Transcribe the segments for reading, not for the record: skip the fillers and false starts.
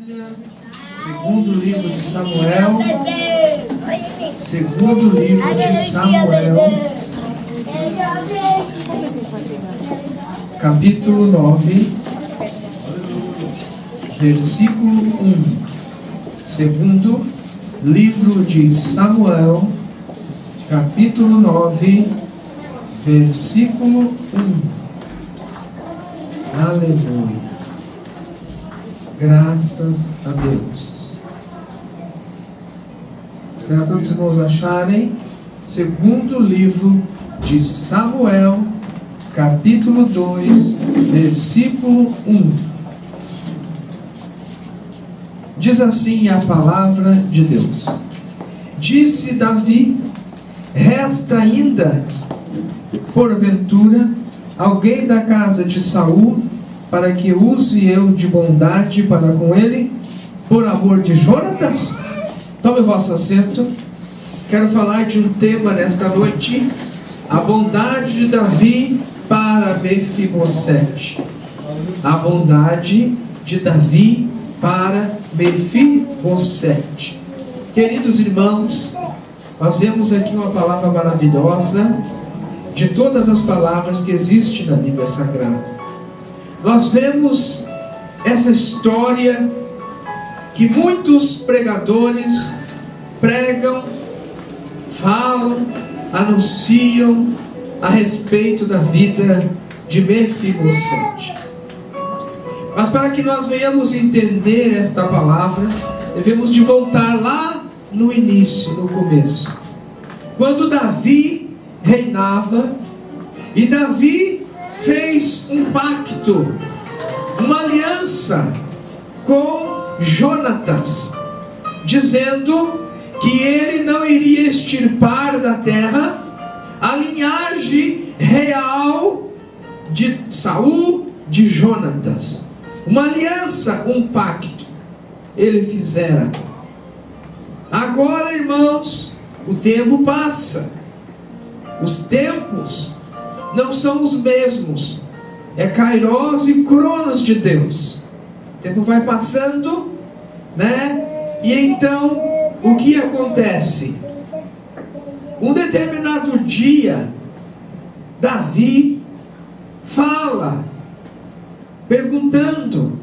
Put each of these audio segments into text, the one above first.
Bíblia, segundo livro de Samuel, segundo livro de Samuel, capítulo 9, versículo 1. Segundo livro de Samuel, capítulo 9, versículo 1. Aleluia. Graças a Deus. Para todos os irmãos acharem, segundo livro de Samuel, capítulo 2, versículo 1. Diz assim a palavra de Deus: Disse Davi: resta ainda, porventura, alguém da casa de Saul, para que use eu de bondade para com ele, por amor de Jonatas? Tome o vosso assento. Quero falar de um tema nesta noite: a bondade de Davi para Mefibosete. A bondade de Davi para Mefibosete. Queridos irmãos, nós vemos aqui uma palavra maravilhosa, de todas as palavras que existem na Bíblia Sagrada. Nós vemos essa história que muitos pregadores pregam, falam, anunciam a respeito da vida de Mefibosete. Mas para que nós venhamos entender esta palavra, devemos de voltar lá no início, no começo, quando Davi reinava, e Davi fez um pacto, uma aliança com Jonatas, dizendo que ele não iria extirpar da terra a linhagem real de Saul, de Jonatas. Uma aliança, um pacto ele fizera. Agora, irmãos, o tempo passa, os tempos não são os mesmos. É Kairos e Cronos de Deus. O tempo vai passando, né? E então, o que acontece? Um determinado dia, Davi fala, perguntando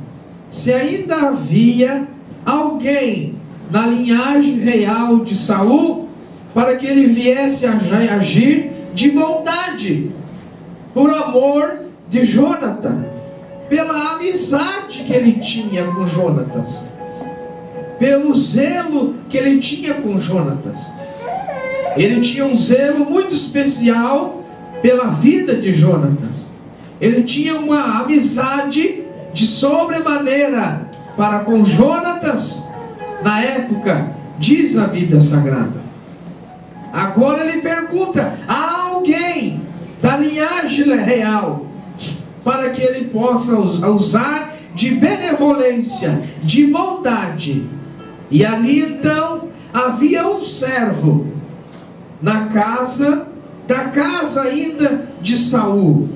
se ainda havia alguém na linhagem real de Saul, para que ele viesse a agir de bondade, por amor de Jonatã, pela amizade que ele tinha com Jonatas, pelo zelo que ele tinha com Jonatas. Ele tinha um zelo muito especial pela vida de Jonatas. Ele tinha uma amizade de sobremaneira para com Jonatas. Na época, diz a Bíblia Sagrada. Agora ele pergunta: há alguém da linhagem real para que ele possa usar de benevolência, de bondade? E ali então havia um servo na casa, da casa ainda de Saul,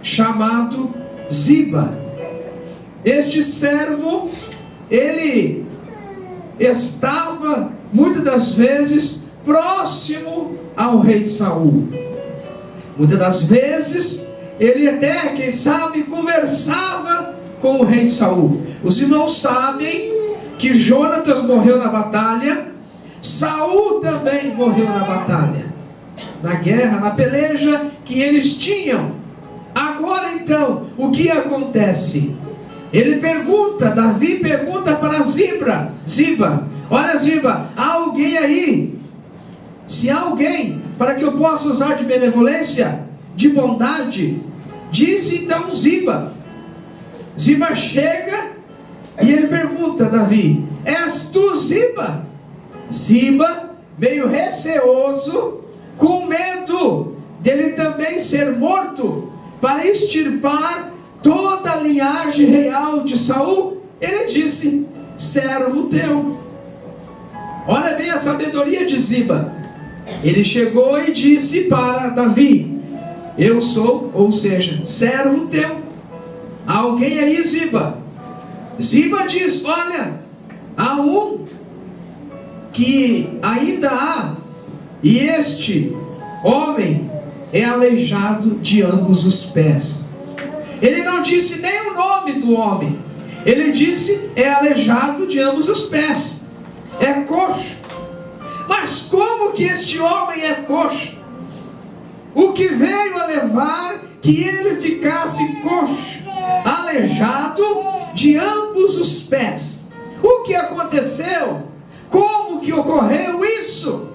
chamado Ziba. Este servo, ele estava muitas das vezes próximo ao rei Saul. Muitas das vezes ele até, quem sabe, conversava com o rei Saul. Os irmãos sabem que Jonatas morreu na batalha, Saul também morreu na batalha, na guerra, na peleja que eles tinham. Agora então, o que acontece? Ele pergunta, Davi pergunta para Ziba: olha, Ziba, há alguém aí? Se há alguém para que eu possa usar de benevolência, de bondade, diz então Ziba. Ziba chega e ele pergunta: Davi, és tu Ziba? Ziba, meio receoso, com medo dele também ser morto, para extirpar toda a linhagem real de Saul, ele disse: servo teu. Olha bem a sabedoria de Ziba. Ele chegou e disse para Davi: eu sou, ou seja, servo teu. Alguém aí, Ziba? Ziba diz: olha, há um que ainda há, e este homem é aleijado de ambos os pés. Ele não disse nem o nome do homem, ele disse é aleijado de ambos os pés, é coxo. Mas como que este homem é coxo? O que veio a levar que ele ficasse coxo, aleijado de ambos os pés? O que aconteceu? Como que ocorreu isso?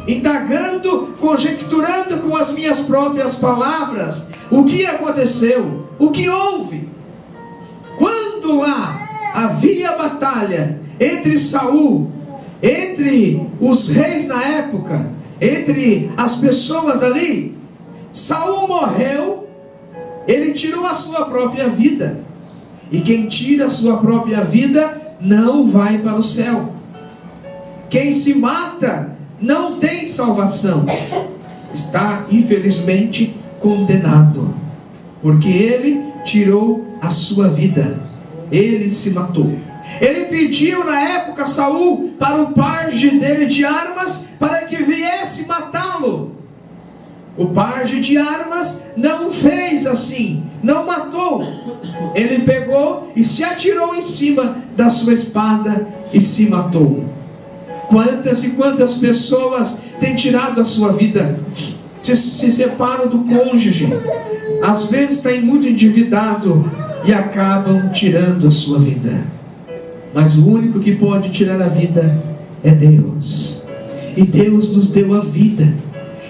Indagando, conjecturando com as minhas próprias palavras, o que aconteceu? O que houve? Quando lá havia batalha entre Saul, entre os reis na época, entre as pessoas ali, Saul morreu, ele tirou a sua própria vida. E quem tira a sua própria vida não vai para o céu. Quem se mata não tem salvação, está infelizmente condenado, porque ele tirou a sua vida, ele se matou. Ele pediu na época Saul para o pajem dele de armas para que viesse matá-lo. O pajem de armas não fez assim, não matou. Ele pegou e se atirou em cima da sua espada e se matou. Quantas e quantas pessoas têm tirado a sua vida, se separam do cônjuge, às vezes está muito endividado e acabam tirando a sua vida. Mas o único que pode tirar a vida é Deus. E Deus nos deu a vida.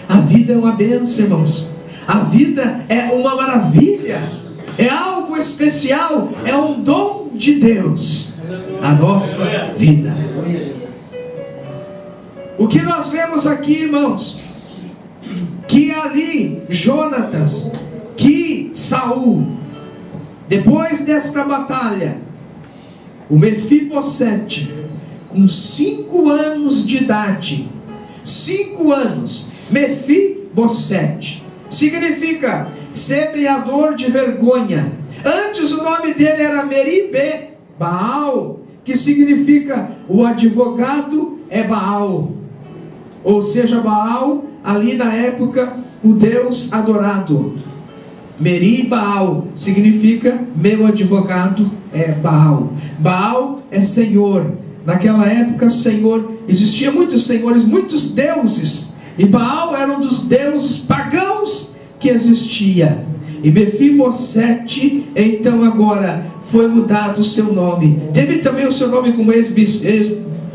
A vida é uma bênção, irmãos. A vida é uma maravilha, é algo especial, é um dom de Deus, a nossa vida. O que nós vemos aqui, irmãos, que ali Jonatas, que Saul, depois desta batalha, o Mefibosete, com 5 anos de idade, 5 anos, Mefibosete, significa semeador de vergonha. Antes o nome dele era Meribe Baal, que significa o advogado é Baal. Ou seja, Baal, ali na época, o Deus adorado. Meri Baal significa meu advogado é Baal. Baal é Senhor. Naquela época, Senhor, existia muitos senhores, muitos deuses. E Baal era um dos deuses pagãos que existia. E Mefibosete, então agora, foi mudado o seu nome. Teve também o seu nome como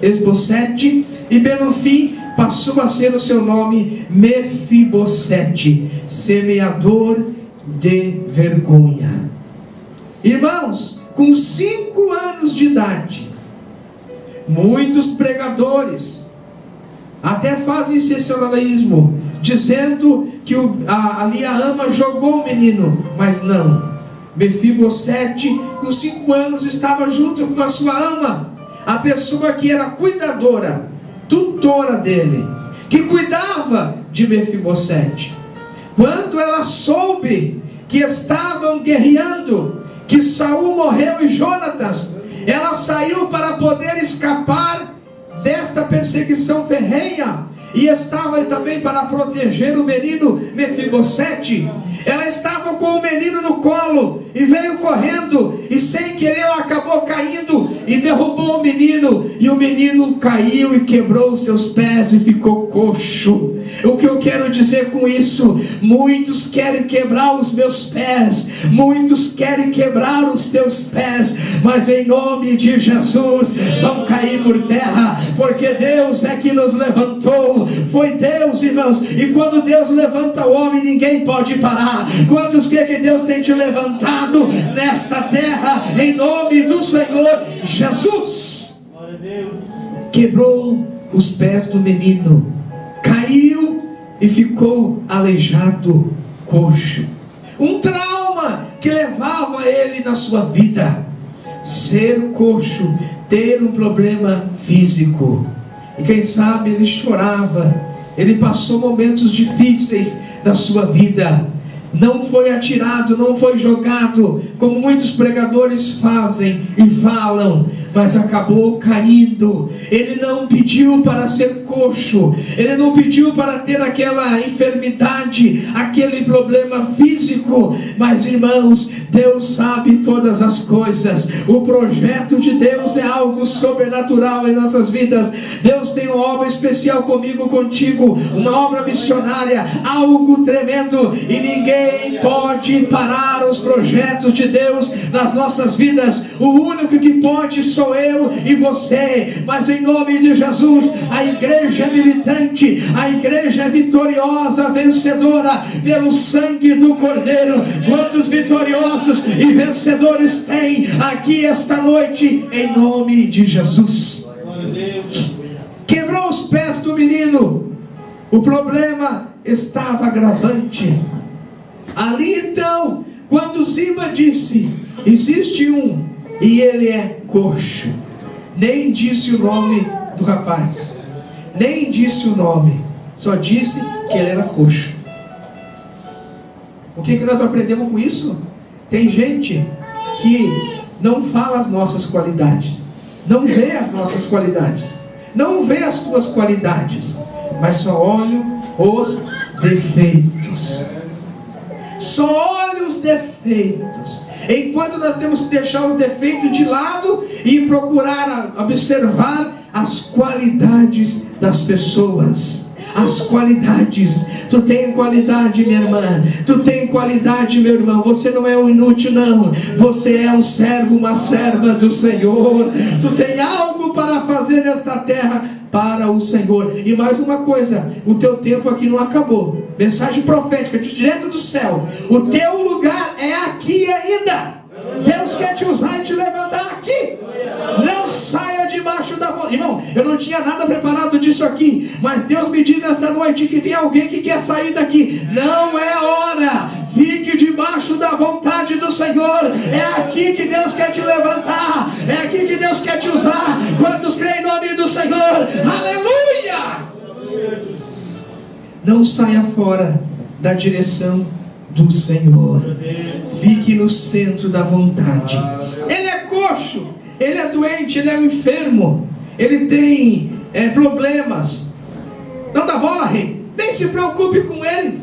Esbocete. E pelo fim, passou a ser o seu nome Mefibosete, semeador de vergonha. Irmãos, com 5 anos de idade, muitos pregadores até fazem sensacionalismo, dizendo que ali a ama jogou o menino, mas não. Mefibosete, com 5 anos, estava junto com a sua ama, a pessoa que era cuidadora, tutora dele, que cuidava de Mefibosete. Quando ela soube que estavam guerreando, que Saul morreu e Jonatas, ela saiu para poder escapar desta perseguição ferrenha, e estava também para proteger o menino Mefibosete. Ela estava com o menino no colo e veio correndo, e sem querer ela acabou caindo e derrubou o menino, e o menino caiu e quebrou os seus pés e ficou coxo. O que eu quero dizer com isso? Muitos querem quebrar os meus pés, muitos querem quebrar os teus pés, mas em nome de Jesus vão cair por terra, porque Deus é que nos levantou. Foi Deus, irmãos, e quando Deus levanta o homem, ninguém pode parar. Quantos creem que Deus tem te levantado nesta terra, em nome do Senhor Jesus? Quebrou os pés do menino, caiu e ficou aleijado, coxo. Um trauma que levava ele na sua vida, ser coxo, ter um problema físico. E quem sabe ele chorava, ele passou momentos difíceis da sua vida, não foi atirado, não foi jogado, como muitos pregadores fazem e falam, mas acabou caindo. Ele não pediu para ser coxo, ele não pediu para ter aquela enfermidade, aquele problema físico, mas irmãos, Deus sabe todas as coisas. O projeto de Deus é algo sobrenatural em nossas vidas. Deus tem uma obra especial comigo, contigo, uma obra missionária, algo tremendo, e ninguém pode parar os projetos de Deus nas nossas vidas. O único que pode sou eu e você, mas em nome de Jesus, a igreja é militante, a igreja é vitoriosa, vencedora pelo sangue do Cordeiro. Quantos vitoriosos e vencedores tem aqui esta noite, em nome de Jesus? Quebrou os pés do menino, o problema estava agravante. Ali então, quando Ziba disse, existe um, e ele é coxo, nem disse o nome do rapaz, nem disse o nome, só disse que ele era coxo. O que nós aprendemos com isso? Tem gente que não fala as nossas qualidades, não vê as nossas qualidades, não vê as tuas qualidades, mas só olha os defeitos. Só olha os defeitos. Enquanto nós temos que deixar os defeitos de lado e procurar observar as qualidades das pessoas. As qualidades. Tu tem qualidade, minha irmã. Tu tem qualidade, meu irmão. Você não é um inútil, não. Você é um servo, uma serva do Senhor. Tu tem algo para fazer nesta terra para o Senhor. E mais uma coisa, o teu tempo aqui não acabou. Mensagem profética direto do céu. O teu lugar é aqui ainda. Deus quer te usar e te levantar aqui. Não saia debaixo da vontade. Irmão, eu não tinha nada preparado disso aqui, mas Deus me diz nessa noite que tem alguém que quer sair daqui. Não é hora. Fique debaixo da vontade do Senhor. É aqui que Deus quer te levantar. É aqui que Deus quer te usar. Quantos creem em nome do Senhor? Aleluia! Não saia fora da direção do Senhor. Fique no centro da vontade. Ele é coxo, ele é doente, ele é um enfermo, ele tem problemas. Não dá bola, rei. Nem se preocupe com ele.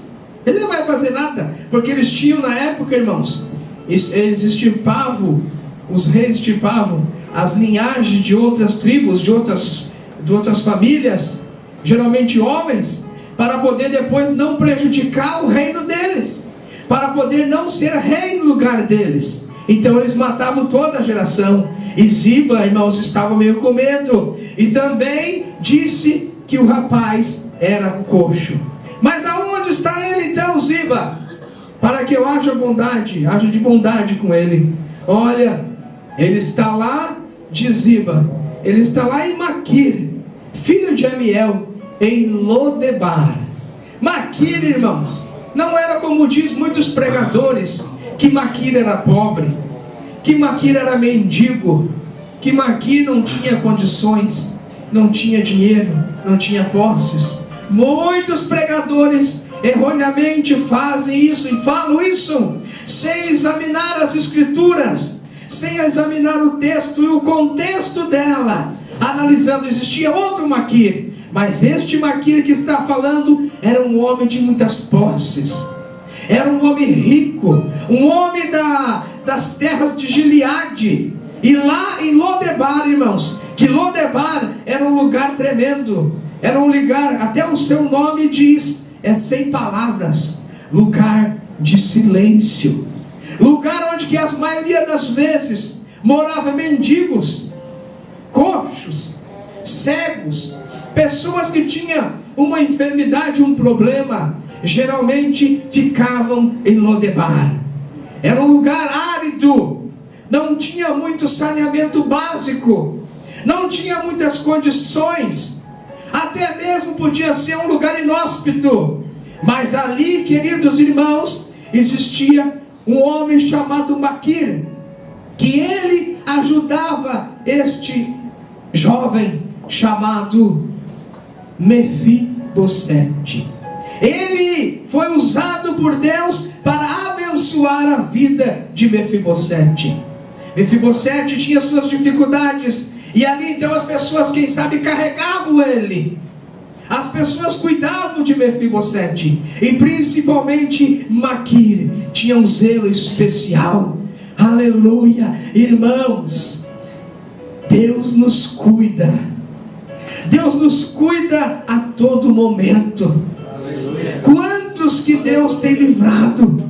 Ele não vai fazer nada. Porque eles tinham na época, irmãos, eles extirpavam, os reis extirpavam as linhagens de outras tribos, de outras famílias, geralmente homens, para poder depois não prejudicar o reino deles, para poder não ser rei no lugar deles. Então eles matavam toda a geração. E Ziba, irmãos, estava meio com medo. E também disse que o rapaz era coxo. Mas aonde está ele então, Ziba? Para que eu haja de bondade com ele. Olha, ele está lá de Ziba, ele está lá em Maquir, filho de Amiel, em Lodebar. Maquir, irmãos, não era como diz muitos pregadores, que Maquir era pobre, que Maquir era mendigo, que Maquir não tinha condições, não tinha dinheiro, não tinha posses. Muitos pregadores erroneamente fazem isso e falam isso sem examinar as escrituras, sem examinar o texto e o contexto dela, analisando. Existia outro Maquir, mas este Maquir que está falando era um homem de muitas posses, era um homem rico, um homem das terras de Gileade. E lá em Lodebar, irmãos, que Lodebar era um lugar tremendo, era um lugar, até o seu nome diz, é sem palavras, lugar de silêncio, lugar onde que as maioria das vezes moravam mendigos, coxos, cegos, pessoas que tinham uma enfermidade, um problema, geralmente ficavam em Lodebar. Era um lugar árido, não tinha muito saneamento básico, não tinha muitas condições, até mesmo podia ser um lugar inóspito. Mas ali, queridos irmãos, existia um homem chamado Maquir, que ele ajudava este jovem chamado Mefibosete. Ele foi usado por Deus para abençoar a vida de Mefibosete. Mefibosete tinha suas dificuldades, e ali então as pessoas, quem sabe, carregavam ele. As pessoas cuidavam de Mefibosete, e principalmente Maquir tinha um zelo especial. Aleluia, irmãos, Deus nos cuida. Deus nos cuida a todo momento. Aleluia. Quantos que Deus tem livrado,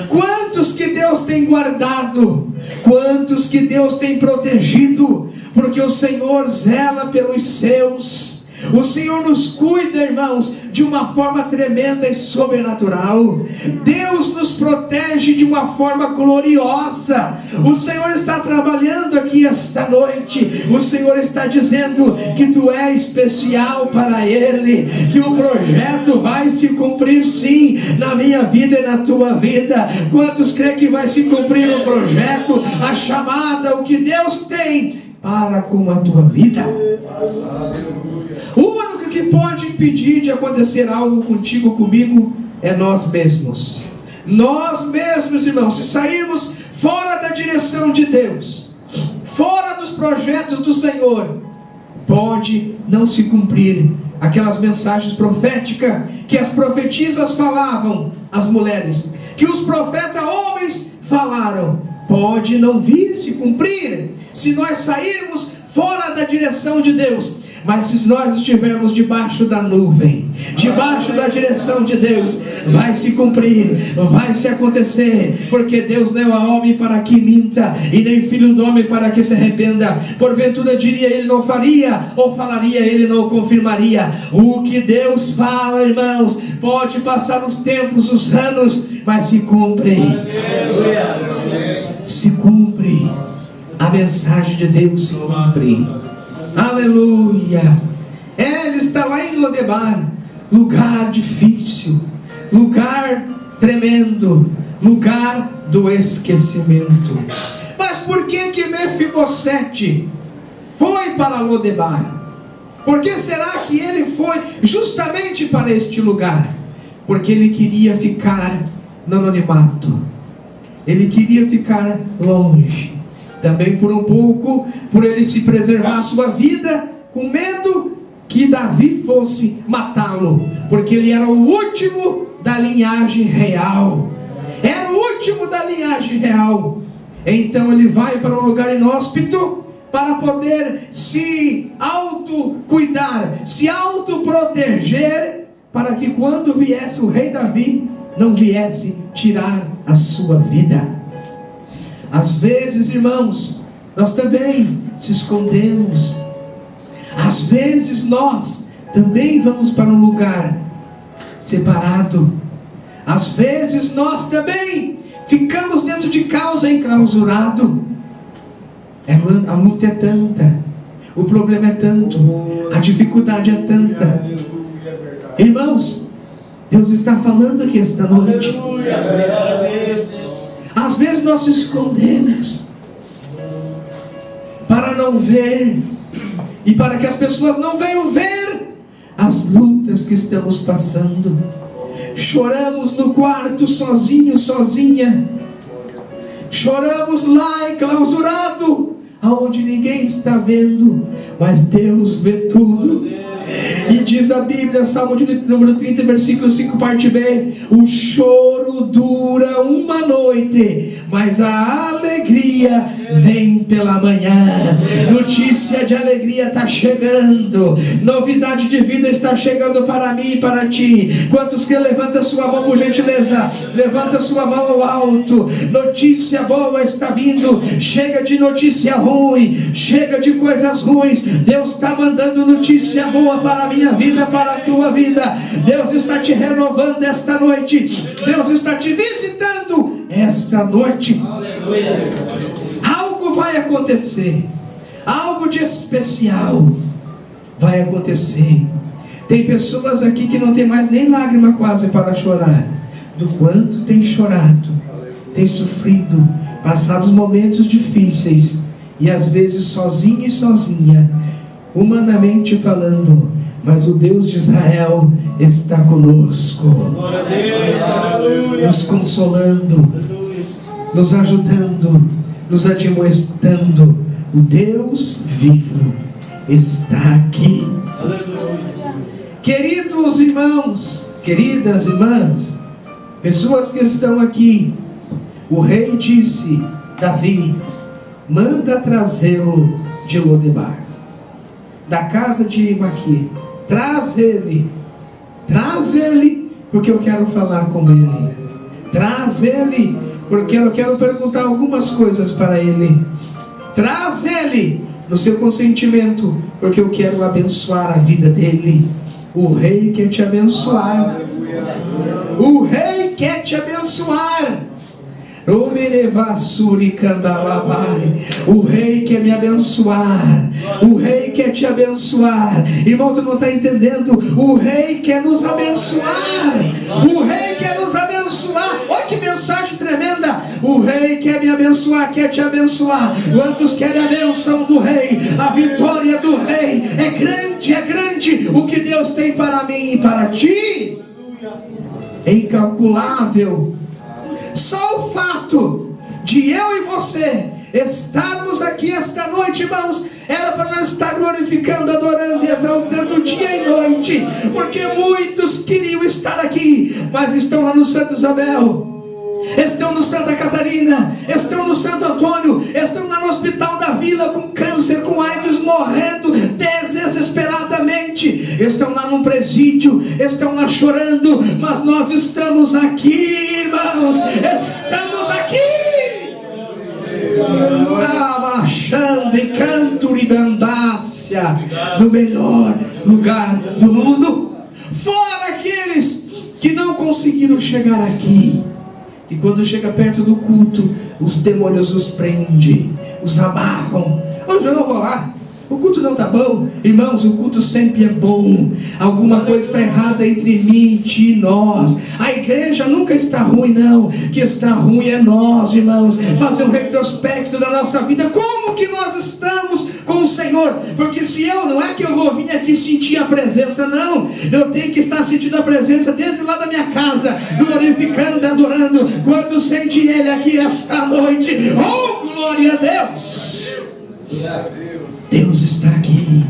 quantos que Deus tem guardado, quantos que Deus tem protegido, porque o Senhor zela pelos seus. O Senhor nos cuida, irmãos, de uma forma tremenda e sobrenatural. Deus nos protege de uma forma gloriosa. O Senhor está trabalhando aqui esta noite. O Senhor está dizendo que tu é especial para Ele, que o projeto vai se cumprir sim, na minha vida e na tua vida. Quantos creem que vai se cumprir o projeto, a chamada, o que Deus tem para com a tua vida? O único que pode impedir de acontecer algo contigo, comigo, é nós mesmos. Nós mesmos, irmãos, se sairmos fora da direção de Deus, fora dos projetos do Senhor, pode não se cumprir aquelas mensagens proféticas que as profetisas falavam às mulheres, que os profetas homens falaram, pode não vir se cumprir, se nós sairmos fora da direção de Deus. Mas se nós estivermos debaixo da nuvem, debaixo da direção de Deus, vai se cumprir, vai se acontecer, porque Deus não é homem para que minta, e nem filho do homem para que se arrependa. Porventura diria ele não faria, ou falaria ele não confirmaria. O que Deus fala, irmãos, pode passar os tempos, os anos, mas se cumpre. Se cumpre. A mensagem de Deus se cumpre. Aleluia. Ele está lá em Lodebar, lugar difícil, lugar tremendo, lugar do esquecimento. Mas por que Mefibosete foi para Lodebar? Por que será que ele foi justamente para este lugar? Porque ele queria ficar no anonimato, ele queria ficar longe. Também por um pouco, por ele se preservar a sua vida, com medo que Davi fosse matá-lo, porque ele era o último da linhagem real. Era o último da linhagem real. Então ele vai para um lugar inóspito para poder se autocuidar, se autoproteger, para que quando viesse o rei Davi, não viesse tirar a sua vida. Às vezes, irmãos, nós também se escondemos. Às vezes nós também vamos para um lugar separado. Às vezes nós também ficamos dentro de casa enclausurado. A luta é tanta, o problema é tanto, a dificuldade é tanta. Irmãos, Deus está falando aqui esta noite. Às vezes nós se escondemos para não ver, e para que as pessoas não venham ver as lutas que estamos passando. Choramos no quarto sozinho, sozinha. Choramos lá enclausurado, aonde ninguém está vendo, mas Deus vê tudo. E diz a Bíblia, Salmo de número 30, versículo 5, parte B: o choro dura uma noite, mas a alegria vem pela manhã. Notícia de alegria está chegando, novidade de vida está chegando para mim e para ti. Quantos que levanta sua mão por gentileza? Levanta sua mão ao alto. Notícia boa está vindo. Chega de notícia ruim, chega de coisas ruins. Deus está mandando notícia boa para a minha vida, para a tua vida. Deus está te renovando esta noite. Deus está te visitando esta noite. Algo vai acontecer, algo de especial vai acontecer. Tem pessoas aqui que não tem mais nem lágrima quase para chorar, do quanto tem chorado, tem sofrido, passado os momentos difíceis, e às vezes sozinho e sozinha, humanamente falando, mas o Deus de Israel está conosco, nos consolando, nos ajudando, nos admoestando. O Deus vivo está aqui. Queridos irmãos, queridas irmãs, pessoas que estão aqui, o rei disse: Davi, manda trazê-lo de Lodebar, da casa de Maquir. Traz ele, porque eu quero falar com ele. Traz ele, porque eu quero perguntar algumas coisas para ele. Traz ele no seu consentimento, porque eu quero abençoar a vida dele. O rei quer te abençoar. O rei quer te abençoar. O rei quer me abençoar. O rei quer te abençoar. Irmão, tu não está entendendo? O rei quer nos abençoar. O rei quer nos abençoar. Olha que mensagem tremenda. O rei quer me abençoar, quer te abençoar. Quantos querem a bênção do rei? A vitória do rei. É grande o que Deus tem para mim e para ti. É incalculável. Só o fato de eu e você estarmos aqui esta noite, irmãos, era para nós estar glorificando, adorando e exaltando dia e noite, porque muitos queriam estar aqui, mas estão lá no Santo Isabel, estão no Santa Catarina, estão no Santo Antônio, estão lá no Hospital da Vila com câncer, com AIDS, morrendo desesperadamente, estão lá no presídio, estão lá chorando, mas nós estamos aqui, irmãos, estamos aqui. No melhor lugar do mundo. Fora aqueles que não conseguiram chegar aqui, e quando chega perto do culto, os demônios os prendem, os amarram. Hoje eu não vou lá, o culto não está bom. Irmãos, o culto sempre é bom. Alguma coisa está errada entre mim, ti e nós. A igreja nunca está ruim, não. O que está ruim é nós, irmãos. Fazer um retrospecto da nossa vida. Como que nós estamos com o Senhor? Porque se eu, não é que eu vou vir aqui sentir a presença, não. Eu tenho que estar sentindo a presença desde lá da minha casa, glorificando, adorando. Quanto sente Ele aqui esta noite? Oh, glória a Deus! Deus está aqui.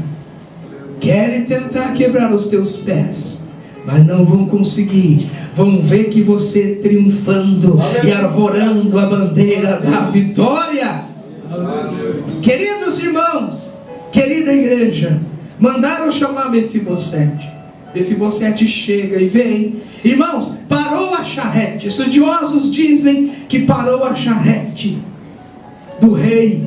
Querem tentar quebrar os teus pés, mas não vão conseguir. Vão ver que você triunfando e arvorando a bandeira da vitória. Queridos irmãos, querida igreja, mandaram chamar Mefibosete. Mefibosete chega e vem. Irmãos, parou a charrete. Estudiosos dizem que parou a charrete do rei.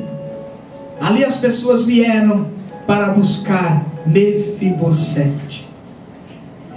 Ali as pessoas vieram para buscar Mefibosete.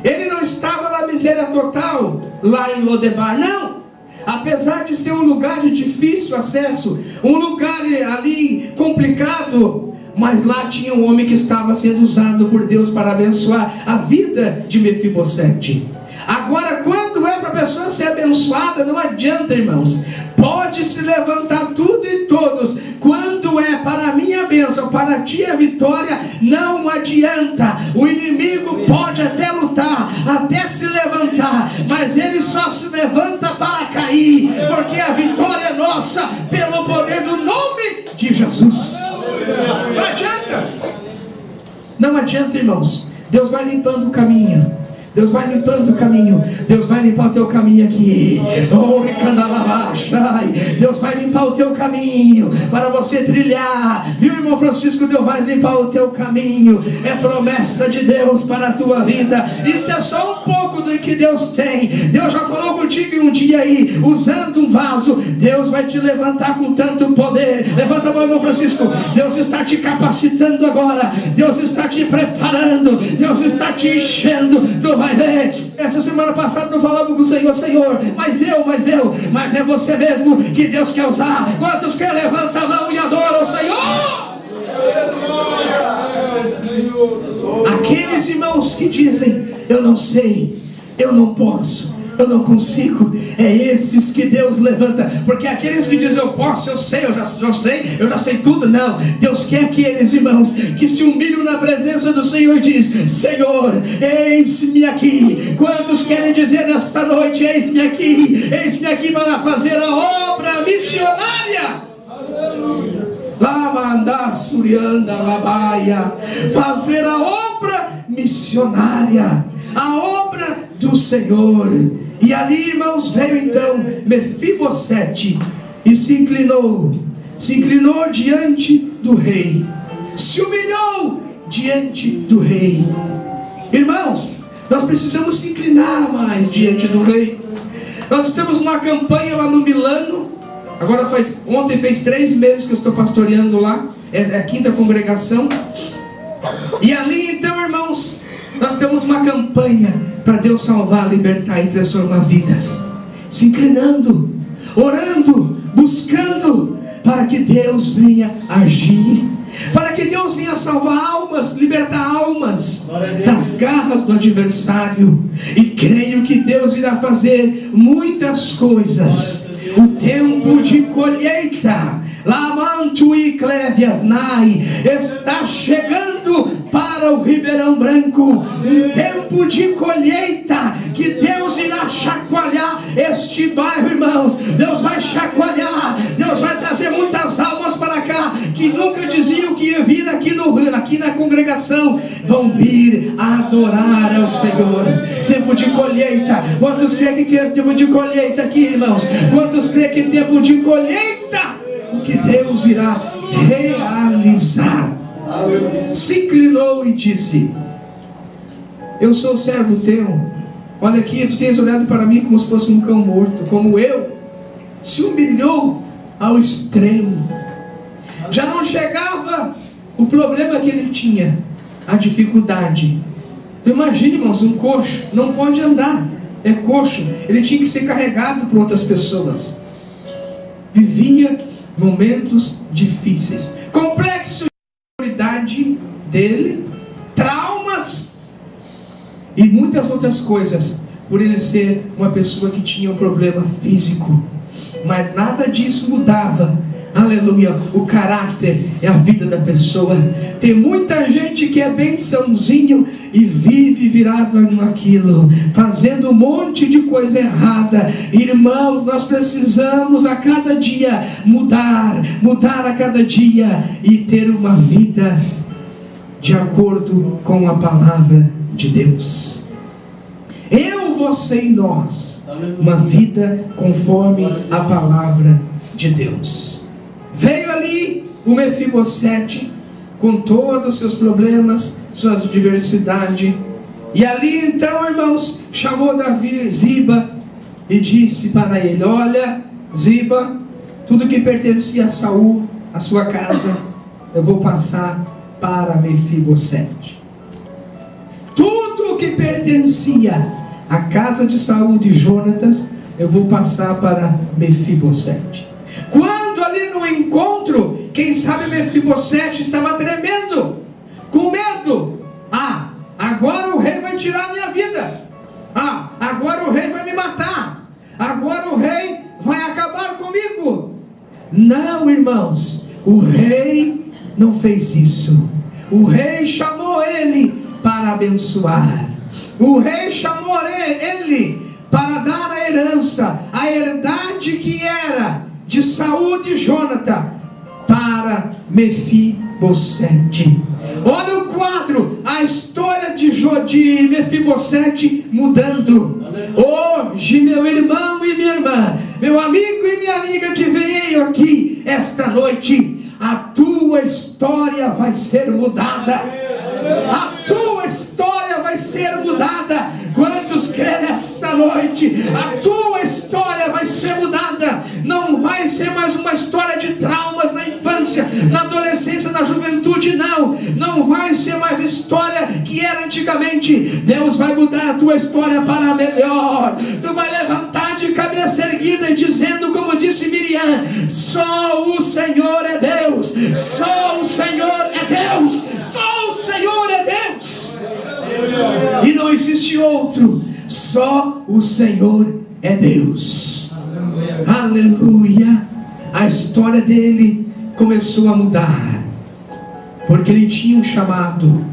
Ele não estava na miséria total, lá em Lodebar, não. Apesar de ser um lugar de difícil acesso, um lugar ali complicado, mas lá tinha um homem que estava sendo usado por Deus para abençoar a vida de Mefibosete. Agora, quando é para a pessoa ser abençoada, não adianta, irmãos. Pode se levantar tudo e todos. Quando é para a minha bênção, para ti a vitória, não adianta. O inimigo pode até lutar, até se levantar, mas ele só se levanta para cair, porque a vitória é nossa, pelo poder do nome de Jesus. Não adianta. Não adianta, irmãos. Deus vai limpando o caminho. Deus vai limpando o caminho. Deus vai limpar o teu caminho aqui. Deus vai limpar o teu caminho para você trilhar. Viu, irmão Francisco? Deus vai limpar o teu caminho. É promessa de Deus para a tua vida. Isso é só um pouco do que Deus tem. Deus já falou contigo um dia aí, usando um vaso. Deus vai te levantar com tanto poder. Levanta a mão, irmão Francisco. Deus está te capacitando agora. Deus está te preparando. Deus está te enchendo. Tu vai ver. Essa semana passada eu falava com o Senhor: Senhor, mas é você mesmo que Deus quer usar. Quantos quer levantar a mão e adoram o Senhor? Aqueles irmãos que dizem: eu não sei, eu não posso, eu não consigo. É esses que Deus levanta, porque aqueles que dizem eu posso, eu sei, eu já sei tudo. Não, Deus quer aqueles irmãos que se humilham na presença do Senhor e diz: Senhor, eis-me aqui. Quantos querem dizer nesta noite: eis-me aqui para fazer a obra missionária? Fazer a obra missionária, a obra do Senhor. E ali, irmãos, veio então Mefibosete e se inclinou diante do rei, se humilhou diante do rei. Irmãos, nós precisamos se inclinar mais diante do rei. Nós temos uma campanha lá no Milano. Agora ontem fez 3 meses que eu estou pastoreando lá. É a 5ª congregação. E ali então, irmãos, nós temos uma campanha para Deus salvar, libertar e transformar vidas. Se inclinando, orando, buscando para que Deus venha agir, para que Deus venha salvar almas, libertar almas das garras do adversário. E creio que Deus irá fazer muitas coisas. O tempo de colheita, Lamantu e Clévias Nai, está chegando para o Ribeirão Branco. Um tempo de colheita, que Deus irá chacoalhar este bairro, irmãos. Deus vai chacoalhar, Deus vai trazer muitas almas para cá, que nunca diziam que ia vir aqui na congregação. Vão vir adorar ao Senhor. Tempo de colheita. Quantos creem que é tempo de colheita aqui, irmãos? Quantos creem que é tempo de colheita? O que Deus irá realizar. Se inclinou e disse: eu sou servo teu. Olha aqui, tu tens olhado para mim como se fosse um cão morto. Como eu. Se humilhou ao extremo. Já não chegava o problema que ele tinha, a dificuldade. Então imagine, irmãos, um coxo não pode andar, é coxo. Ele tinha que ser carregado por outras pessoas. Vivia momentos difíceis, complexo de autoridade dele, traumas e muitas outras coisas, por ele ser uma pessoa que tinha um problema físico. Mas nada disso mudava, aleluia, o caráter e a vida da pessoa. Tem muita gente que é bençãozinho e vive virado naquilo, fazendo um monte de coisa errada. Irmãos, nós precisamos a cada dia mudar a cada dia e ter uma vida de acordo com a palavra de Deus. Eu, você e nós, uma vida conforme a palavra de Deus. Veio ali o Mefibosete com todos os seus problemas, suas adversidades. E ali então, irmãos, chamou Davi Ziba e disse para ele: olha, Ziba, tudo que pertencia a Saul, a sua casa, eu vou passar para Mefibosete. Tudo que pertencia à casa de Saul, de Jonatas, eu vou passar para Mefibosete. Quando ali no encontro, quem sabe Mefibosete estava tremendo, com medo. Agora o rei vai tirar a minha vida. Agora o rei vai me matar. Agora o rei vai acabar comigo. Não, irmãos, o rei não fez isso. O rei chamou ele para abençoar. O rei chamou ele para dar a herança, a herdade que era de Saul e Jonatas, para Mefibosete. Olha o quadro, a história de Mefibosete mudando. Hoje, meu irmão e minha irmã, meu amigo e minha amiga que veio aqui esta noite, a tua história vai ser mudada. A tua história vai ser mudada. Quantos creem nesta noite? A tua história vai ser mudada. Não vai ser mais uma história de traumas na infância, na adolescência, na juventude. Não vai ser mais a história que era antigamente. Deus vai mudar a tua história para melhor. Tu vai levantar de cabeça erguida e dizendo, como disse Miriam: só o Senhor é Deus. Só o Senhor é Deus. Só o Senhor é Deus. E não existe outro só o Senhor é Deus. Aleluia. A história dele começou a mudar, porque ele tinha um chamado,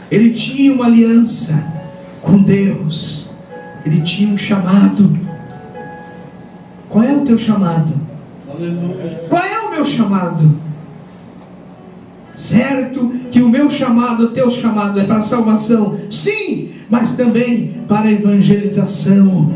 ele tinha uma aliança com Deus, ele tinha um chamado. Qual é o teu chamado? Qual é o meu chamado? Certo que o meu chamado, o teu chamado é para a salvação, sim, mas também para a evangelização,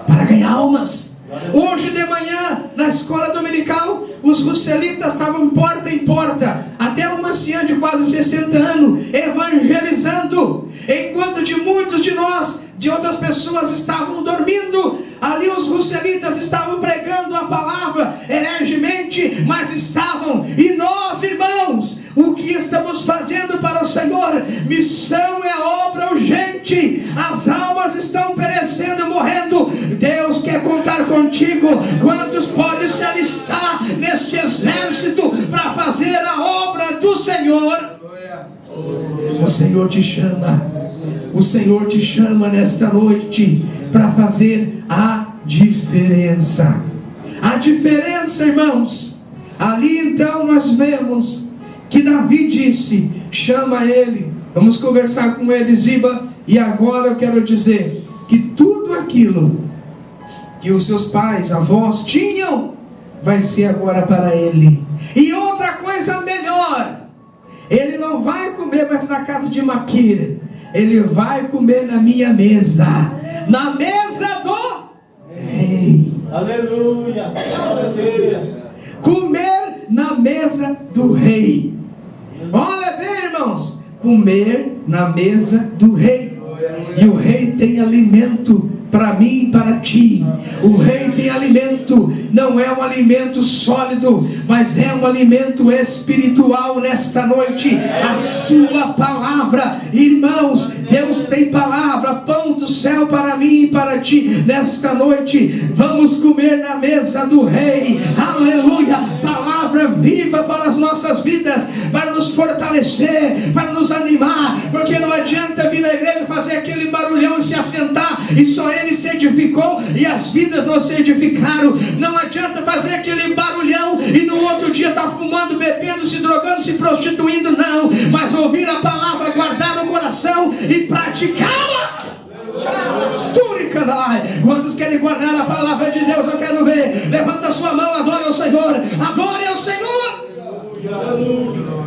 para ganhar almas. Hoje de manhã, na escola dominical, os russelitas estavam porta em porta, até uma anciã de quase 60 anos, evangelizando, enquanto de muitos de nós, de outras pessoas estavam dormindo. Ali os russelitas estavam pregando a palavra heregemente, mas estavam. E nós, irmãos, o que estamos fazendo para o Senhor? Missão é obra urgente. As almas estão perecendo e morrendo. Deus quer contar contigo. Quantos podem se alistar neste exército para fazer a obra do Senhor? O Senhor te chama. O Senhor te chama nesta noite para fazer a diferença. A diferença, irmãos. Ali então nós vemos que Davi disse: chama ele, vamos conversar com ele, Ziba. E agora eu quero dizer que tudo aquilo que os seus pais, avós tinham, vai ser agora para ele. E outra coisa melhor, ele não vai comer mais na casa de Maquir, ele vai comer na minha mesa, na mesa do rei. Aleluia, aleluia. Comer na mesa do rei. Olha bem, irmãos, comer na mesa do rei. E o rei tem alimento para mim e para ti. O rei tem alimento, não é um alimento sólido, mas é um alimento espiritual nesta noite. A sua palavra, irmãos, Deus tem palavra, pão do céu para mim e para ti nesta noite. Vamos comer na mesa do rei. Aleluia. Palavra viva para as nossas vidas, para nos fortalecer, para nos animar, porque não adianta vir na igreja fazer aquele barulhão e se assentar e só ele se edificou e as vidas não se edificaram. Não adianta fazer aquele barulhão e no outro dia estar fumando, bebendo, se drogando, se prostituindo, não, mas ouvir a palavra, guardar no coração e praticá-la. Quantos querem guardar a palavra de Deus? Eu quero ver. Levanta sua mão, adore ao Senhor, adore ao Senhor.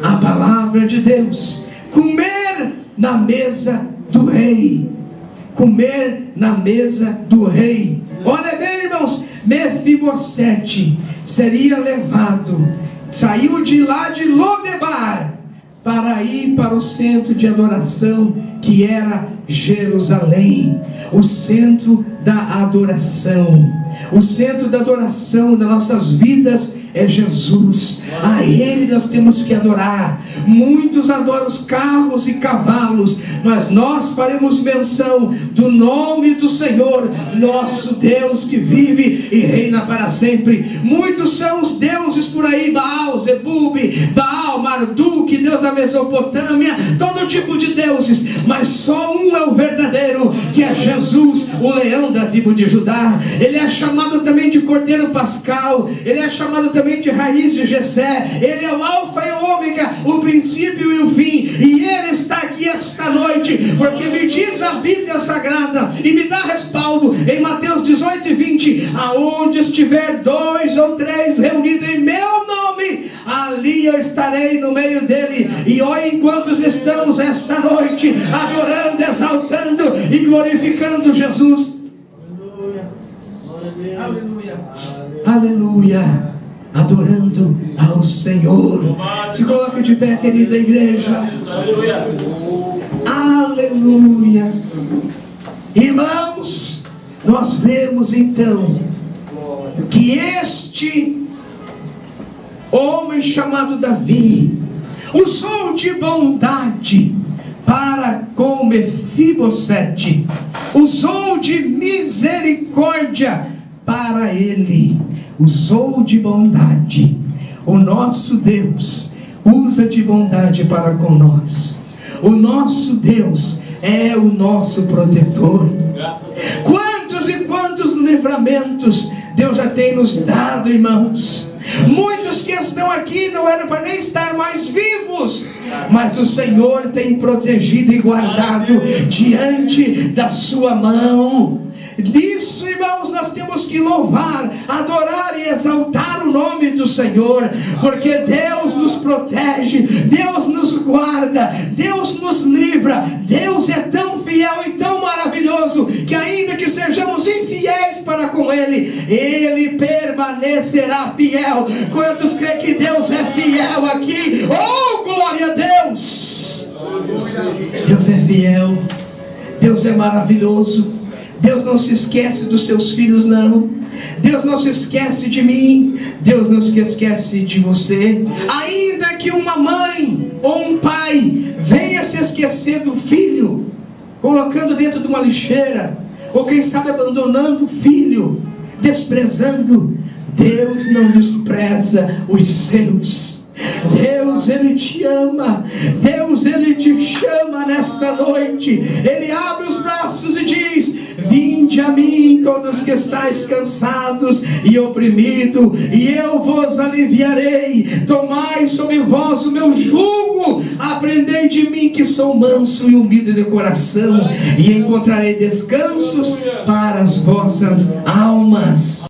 A palavra de Deus. Comer na mesa do rei. Comer na mesa do rei. Olha bem, irmãos, Mefibosete seria levado, saiu de lá de Lodebar para ir para o centro de adoração, que era Jerusalém, o centro da adoração. O centro da adoração das nossas vidas é Jesus. A Ele nós temos que adorar. Muitos adoram os carros e cavalos, mas nós faremos menção do nome do Senhor, nosso Deus que vive e reina para sempre. Muitos são os deuses por aí, Baal, Zebub, Baal, Marduk, Deus da Mesopotâmia, todo tipo de deuses, mas só um é o verdadeiro, que é Jesus, o leão da tribo de Judá. Ele é chamado também de Cordeiro Pascal, ele é chamado também de Raiz de Jessé. Ele é o alfa e o ômega, o princípio e o fim, e ele está aqui esta noite, porque me diz a Bíblia Sagrada, e me dá respaldo, em Mateus 18:20, aonde estiver 2 ou 3 reunidos em meu nome, ali eu estarei no meio dele. E olha, enquanto estamos esta noite adorando, exaltando e glorificando Jesus. Aleluia, aleluia, adorando ao Senhor. Se coloque de pé, querida igreja. Aleluia. Irmãos, nós vemos então que este homem chamado Davi usou de bondade para com Mefibosete, usou de misericórdia para ele, usou de bondade. O nosso Deus usa de bondade para com nós. O nosso Deus é o nosso protetor. Graças a Deus. Quantos e quantos livramentos Deus já tem nos dado, irmãos. Muitos que estão aqui não eram para nem estar mais vivos, mas o Senhor tem protegido e guardado diante da sua mão. Nisso, irmãos, nós temos que louvar, adorar e exaltar o nome do Senhor, porque Deus nos protege, Deus nos guarda, Deus nos livra. Deus é tão fiel e tão maravilhoso, que ainda que sejamos infiéis para com Ele, Ele permanecerá fiel. Quantos creem que Deus é fiel aqui? Oh, glória a Deus! Deus é fiel, Deus é maravilhoso. Deus não se esquece dos seus filhos, não. Deus não se esquece de mim. Deus não se esquece de você. Ainda que uma mãe ou um pai venha se esquecer do filho, colocando dentro de uma lixeira, ou quem sabe abandonando o filho, desprezando, Deus não despreza os seus. Deus, Ele te ama. Deus, Ele te chama nesta noite. Ele abre os braços e diz: vinde a mim, todos que estáis cansados e oprimidos, e eu vos aliviarei. Tomai sobre vós o meu jugo, aprendei de mim, que sou manso e humilde de coração, e encontrarei descansos para as vossas almas.